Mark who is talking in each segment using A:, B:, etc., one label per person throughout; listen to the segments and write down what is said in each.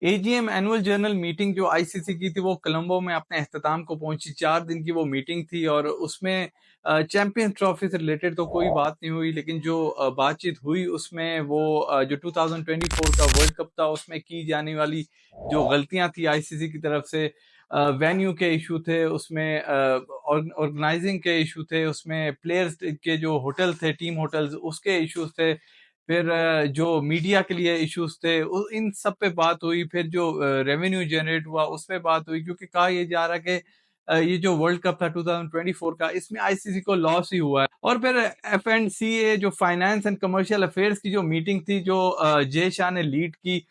A: AGM annual journal meeting जो ICC की थी वो कोलंबो में अपने अख्ताम को पहुंची। 4 दिन की वो मीटिंग थी और उसमें चैंपियंस ट्रॉफी से रिलेटेड तो कोई बात नहीं हुई, लेकिन जो बातचीत हुई उसमें वो जो 2024 का वर्ल्ड कप था उसमें की जाने वाली जो गलतियां थी आईसीसी की तरफ से, वेन्यू के इशू थे उसमें, ऑर्गेनाइजिंग के इशू थे उसमें, प्लेयर्स के जो होटल थे, टीम होटल्स, उसके इश्यूज थे, फिर जो मीडिया के लिए इश्यूज थे इन सब पे बात हुई, फिर जो रेवेन्यू जनरेट हुआ उस पे बात हुई, क्योंकि कहा यह जा रहा है कि ये जो वर्ल्ड कप था 2024 का, इसमें आईसीसी को लॉस ही हुआ है। और फिर एफएनसीए जो फाइनेंस एंड कमर्शियल अफेयर्स की जो मीटिंग थी जो जय शाह ने लीड की,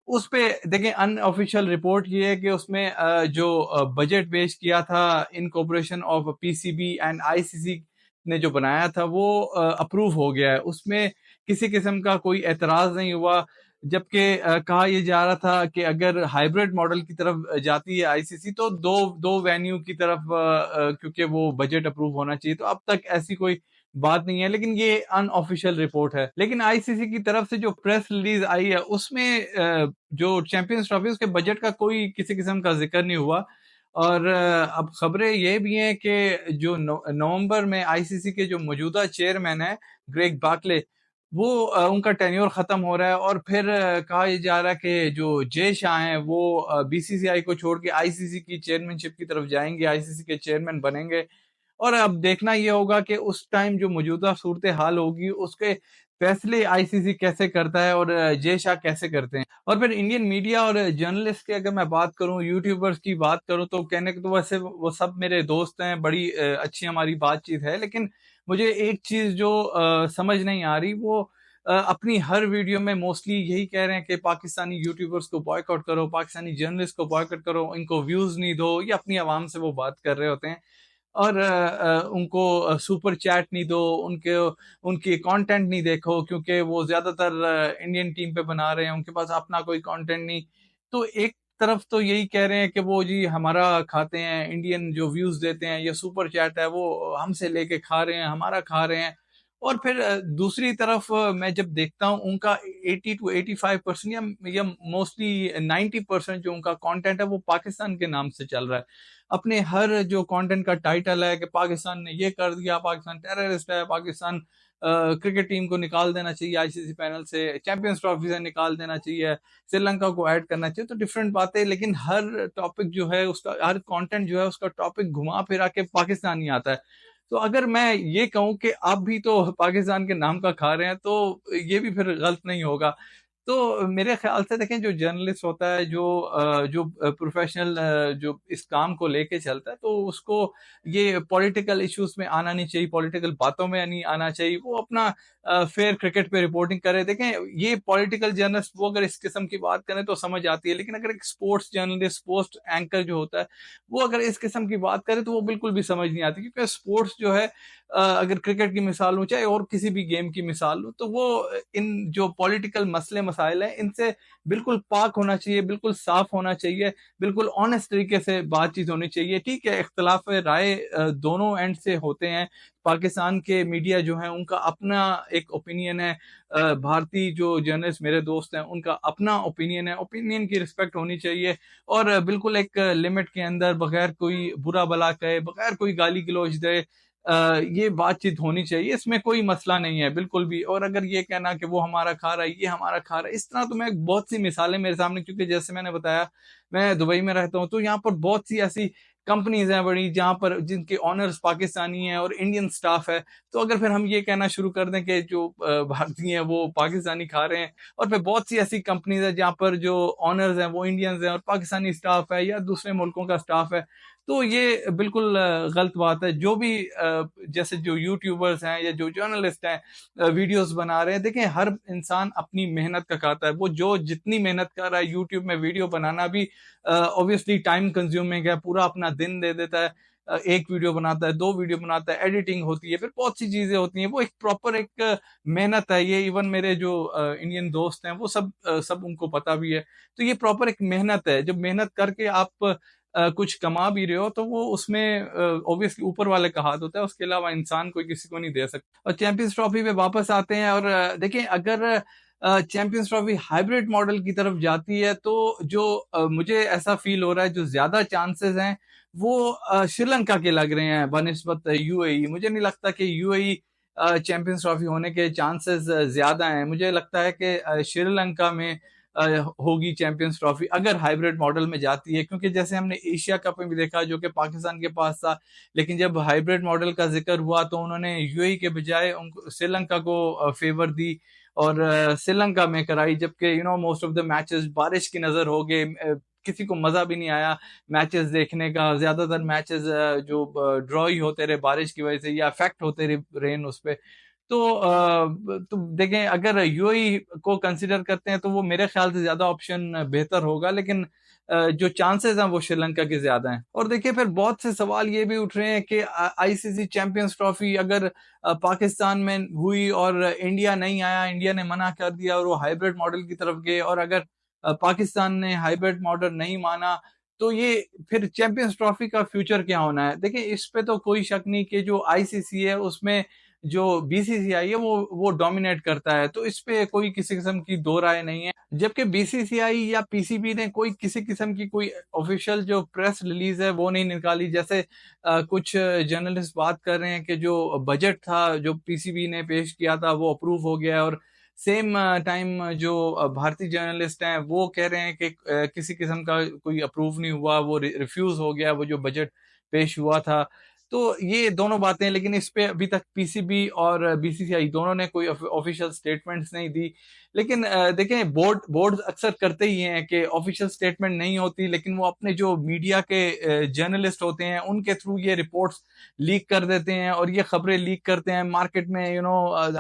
A: उस पे देखें अनऑफिशियल रिपोर्ट ये है कि उसमें जो बजट पेश किया था in cooperation of PCB and ICC ने जो बनाया था वो अप्रूव हो गया है, उसमें किसी किस्म का कोई एतराज नहीं हुआ। जबकि कहा यह जा रहा था कि अगर हाइब्रिड मॉडल की तरफ जाती है आईसीसी तो दो दो वेन्यू की तरफ, क्योंकि वो बजट अप्रूव होना चाहिए, तो अब तक ऐसी कोई बात नहीं है, लेकिन ये अनऑफिशियल रिपोर्ट है। लेकिन आईसीसी की तरफ से जो प्रेस रिलीज आई है उसमें जो चैंपियंस ट्रॉफी उसके बजट का कोई किसी किस्म का जिक्र नहीं हुआ। और अब खबरें ये भी हैं कि जो नवंबर में आईसीसी के जो मौजूदा चेयरमैन है ग्रेग बार्कले, वो उनका टेन्योर खत्म हो रहा है, और फिर कहा यह जा रहा है कि जो जय शाह हैं वो बीसीसीआई को छोड़ के आईसीसी की चेयरमैनशिप की तरफ जाएंगे, आईसीसी के चेयरमैन बनेंगे। और अब देखना ये होगा कि उस टाइम जो मौजूदा सूरत हाल होगी उसके फैसले आईसीसी कैसे करता है और जय शाह कैसे करते हैं। और फिर इंडियन मीडिया और जर्नलिस्ट की अगर मैं बात करूं, यूट्यूबर्स की बात करूं, तो कहने को तो वैसे वो सब मेरे दोस्त हैं, बड़ी अच्छी हमारी बातचीत है, लेकिन मुझे एक चीज जो समझ नहीं आ रही, वो अपनी हर वीडियो में मोस्टली यही कह रहे हैं कि पाकिस्तानी यूट्यूबर्स को बॉयकॉट करो, पाकिस्तानी जर्नलिस्ट को बॉयकॉट करो, इनको व्यूज नहीं दो, ये अपनी आवाम से वो बात कर रहे होते हैं। और उनको सुपर चैट नहीं दो, उनके उनकी कंटेंट नहीं देखो, क्योंकि वो ज्यादातर इंडियन टीम पे बना रहे हैं, उनके पास अपना कोई कंटेंट नहीं। तो एक तरफ तो यही कह रहे हैं कि वो जी हमारा खाते हैं, इंडियन जो व्यूज देते हैं, ये सुपर चैट है वो हमसे लेके खा रहे हैं, हमारा खा रहे हैं। और फिर दूसरी तरफ मैं जब देखता हूँ उनका 80 to 85% या मोस्टली 90% जो उनका कंटेंट है वो पाकिस्तान के नाम से चल रहा है। अपने हर जो कंटेंट का टाइटल है कि पाकिस्तान ने ये कर दिया, पाकिस्तान टेररिस्ट है, पाकिस्तान क्रिकेट टीम को निकाल देना चाहिए आईसीसी पैनल से, चैंपियंस ट्रॉफी से निकाल देना चाहिए, श्रीलंका को ऐड करना चाहिए, तो डिफरेंट बातें, लेकिन हर टॉपिक जो है उसका, हर कंटेंट जो है उसका टॉपिक घुमा फिरा के पाकिस्तान ही आता है। तो अगर मैं ये कहूं कि आप भी तो पाकिस्तान के नाम का खा रहे हैं, तो ये भी फिर गलत नहीं होगा। तो मेरे ख्याल से देखें, जो जर्नलिस्ट होता है, जो प्रोफेशनल जो इस काम को लेके चलता है, तो उसको ये पॉलिटिकल इश्यूज में आना नहीं चाहिए, पॉलिटिकल बातों में नहीं आना चाहिए, वो अपना फेयर क्रिकेट पे रिपोर्टिंग करे। देखें, ये पॉलिटिकल जर्नलिस्ट वो अगर इस किस्म की बात करें तो समझ आती है, लेकिन अगर एक स्पोर्ट्स जर्नलिस्ट, स्पोर्ट्स एंकर जो होता है, वो अगर इस किस्म की बात करे तो वो बिल्कुल भी समझ नहीं आती, क्योंकि स्पोर्ट्स जो है, अगर क्रिकेट की मिसाल लूं चाहे और किसी भी गेम की मिसाल लूं, तो वो इन जो पॉलिटिकल मसले मसाइल हैं इनसे बिल्कुल पाक होना चाहिए, बिल्कुल साफ होना चाहिए, बिल्कुल ऑनेस्ट तरीके से बातचीत होनी चाहिए। ठीक है, इख्तलाफ राय दोनों एंड से होते हैं, पाकिस्तान के मीडिया जो है उनका अपना एक ओपिनियन है, भारतीय जो जर्नलिस्ट मेरे दोस्त हैं उनका अपना ओपिनियन है, ओपिनियन की रिस्पेक्ट होनी चाहिए। और बिल्कुल एक लिमिट के अंदर, बगैर कोई बुरा भला कहे, बगैर कोई गाली गलौज दे, ये बातचीत होनी चाहिए, इसमें कोई मसला नहीं है बिल्कुल भी। और अगर ये कहना कि वो हमारा खा रहा है, ये हमारा खा रहा है, इस तरह तो मैं बहुत सी मिसालें मेरे सामने, क्योंकि जैसे मैंने बताया मैं दुबई में रहता हूँ, तो यहाँ पर बहुत सी ऐसी कंपनीज हैं बड़ी, जहाँ पर जिनके ऑनर्स पाकिस्तानी हैं और इंडियन स्टाफ है। तो अगर फिर हम ये कहना शुरू कर दें कि जो भारतीय हैं वो पाकिस्तानी खा रहे हैं, और फिर बहुत सी ऐसी कंपनीज है जहाँ पर जो ऑनर्स हैं वो इंडियंस हैं और पाकिस्तानी स्टाफ है या दूसरे मुल्कों का स्टाफ है, तो ये बिल्कुल गलत बात है। जो भी जैसे जो यूट्यूबर्स हैं या जो जर्नलिस्ट हैं वीडियोस बना रहे हैं, देखें हर इंसान अपनी मेहनत का खाता है, वो जो जितनी मेहनत कर रहा है, यूट्यूब में वीडियो बनाना भी ऑब्वियसली टाइम कंज्यूमिंग है, पूरा अपना दिन दे देता है, एक वीडियो बनाता है, दो वीडियो बनाता है, एडिटिंग होती है, फिर बहुत सी चीजें होती हैं, वो एक प्रॉपर एक मेहनत है। ये इवन मेरे जो इंडियन दोस्त हैं वो सब उनको पता भी है। तो ये प्रॉपर एक मेहनत है, जब मेहनत करके आप कुछ कमा भी रहे हो, तो वो उसमें ऑब्वियसली ऊपर वाले का हाथ होता है, उसके अलावा इंसान कोई किसी को नहीं दे सकता। और चैंपियंस ट्रॉफी पे वापस आते हैं, और देखें, अगर चैंपियंस ट्रॉफी हाइब्रिड मॉडल की तरफ जाती है, तो जो मुझे ऐसा फील हो रहा है, जो ज्यादा चांसेस हैं वो श्रीलंका के लग रहे हैं बनिस्बत यूएई। मुझे नहीं लगता कि यूएई चैंपियंस ट्रॉफी होने के चांसेस ज्यादा हैं। मुझे लगता है कि श्रीलंका में अ, होगी चैंपियंस ट्रॉफी अगर हाइब्रिड मॉडल में जाती है, क्योंकि जैसे हमने एशिया कप में भी देखा जो कि पाकिस्तान के पास था, लेकिन जब हाइब्रिड मॉडल का जिक्र हुआ तो उन्होंने यूएई के बजाय उनको श्रीलंका को फेवर दी और श्रीलंका में कराई, जबकि मोस्ट ऑफ द मैचेस बारिश की नजर हो गए। किसी को मजा भी नहीं आया मैचेस देखने का। ज्यादातर मैचेस जो ड्रॉ ही होते रहे बारिश की वजह से, या इफेक्ट होते रहे रेन उस पे। तो देखें, अगर यूएई को कंसिडर करते हैं तो वो मेरे ख्याल से ज्यादा ऑप्शन बेहतर होगा, लेकिन जो चांसेस हैं वो श्रीलंका के ज्यादा हैं। और देखिए, फिर बहुत से सवाल ये भी उठ रहे हैं कि आईसीसी चैंपियंस ट्रॉफी अगर पाकिस्तान में हुई और इंडिया नहीं आया, इंडिया ने मना कर दिया और वो हाइब्रिड मॉडल की तरफ गए, और अगर पाकिस्तान ने हाइब्रिड मॉडल नहीं माना, तो ये फिर चैंपियंस ट्रॉफी का फ्यूचर क्या होना है। देखिए, इस पे तो कोई शक नहीं कि जो आईसीसी है उसमें जो बीसीसीआई है वो डोमिनेट करता है, तो इस पे कोई किसी किस्म की दो राय नहीं है। जबकि बीसीसीआई या पीसीबी ने कोई किसी किस्म की कोई ऑफिशियल जो प्रेस रिलीज है वो नहीं निकाली। जैसे कुछ जर्नलिस्ट बात कर रहे हैं कि जो बजट था जो पीसीबी ने पेश किया था वो अप्रूव हो गया है, और सेम टाइम जो भारतीय जर्नलिस्ट हैं वो कह रहे हैं कि किसी किस्म का कोई अप्रूव नहीं हुआ, वो रिफ्यूज हो गया वो जो बजट पेश हुआ था। तो ये दोनों बातें, लेकिन इस पे अभी तक पीसीबी और बीसीसीआई दोनों ने कोई ऑफिशियल स्टेटमेंट्स नहीं दी। लेकिन देखें, बोर्ड अक्सर करते ही हैं कि ऑफिशियल स्टेटमेंट नहीं होती, लेकिन वो अपने जो मीडिया के जर्नलिस्ट होते हैं उनके थ्रू ये रिपोर्ट्स लीक कर देते हैं और ये खबरें लीक करते हैं मार्केट में।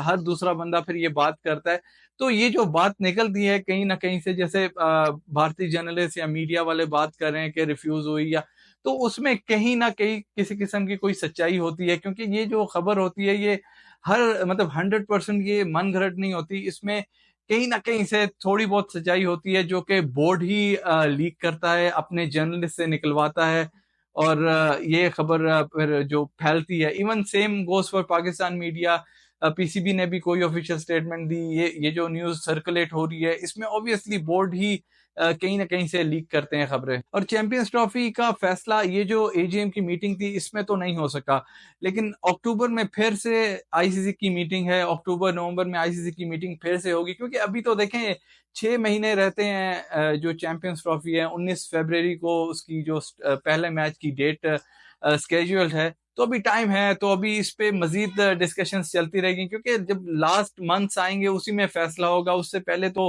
A: हर दूसरा बंदा फिर ये बात करता है। तो ये जो बात निकलती है कहीं ना कहीं से, जैसे भारतीय जर्नलिस्ट या मीडिया वाले बात कर रहे हैं कि रिफ्यूज हुई, या तो उसमें कहीं ना कहीं किसी किस्म की कोई सच्चाई होती है, क्योंकि ये जो खबर होती है ये हर मतलब 100% ये मन घड़त नहीं होती। इसमें कहीं ना कहीं से थोड़ी बहुत सच्चाई होती है जो कि बोर्ड ही लीक करता है, अपने जर्नलिस्ट से निकलवाता है, और ये खबर फिर जो फैलती है। Even same goes for Pakistan media. PCB ने भी कोई ऑफिशियल स्टेटमेंट दी। ये जो न्यूज सर्कुलेट हो रही है इसमें ऑब्वियसली बोर्ड ही कहीं ना कहीं से लीक करते हैं खबरें। और चैंपियंस ट्रॉफी का फैसला ये जो एजीएम की मीटिंग थी इसमें तो नहीं हो सका, लेकिन अक्टूबर में फिर से आईसीसी की मीटिंग है। अक्टूबर नवंबर में आईसीसी की मीटिंग फिर से होगी, क्योंकि अभी तो देखें 6 महीने रहते हैं। जो चैंपियंस ट्रॉफी है 19 फरवरी को उसकी जो पहले मैच की डेट स्केड्यूल्ड है, तो अभी टाइम है। तो अभी इस पे मजीद डिस्कशंस चलती रहेगी, क्योंकि जब लास्ट मंथ्स आएंगे उसी में फैसला होगा। उससे पहले तो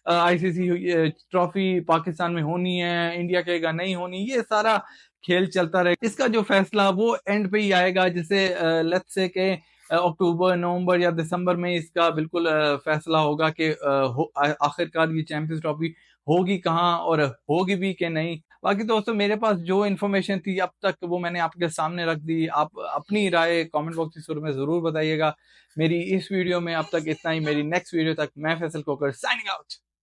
A: आईसीसी ट्रॉफी पाकिस्तान में होनी है, इंडिया कहेगा नहीं होनी, ये सारा खेल चलता रहेगा। इसका जो फैसला वो एंड पे ही आएगा, जैसे लेट्स से के अक्टूबर नवंबर या दिसंबर में इसका बिल्कुल फैसला होगा कि आखिरकार ये चैंपियंस ट्रॉफी होगी कहाँ और होगी भी कि नहीं। बाकी दोस्तों, मेरे पास जो इन्फॉर्मेशन थी अब तक वो मैंने आपके सामने रख दी। आप अपनी राय कमेंट बॉक्स के शुरू में जरूर बताइएगा। मेरी इस वीडियो में अब तक इतना ही। मेरी नेक्स्ट वीडियो तक मैं फैसल कोकर साइनिंग आउट।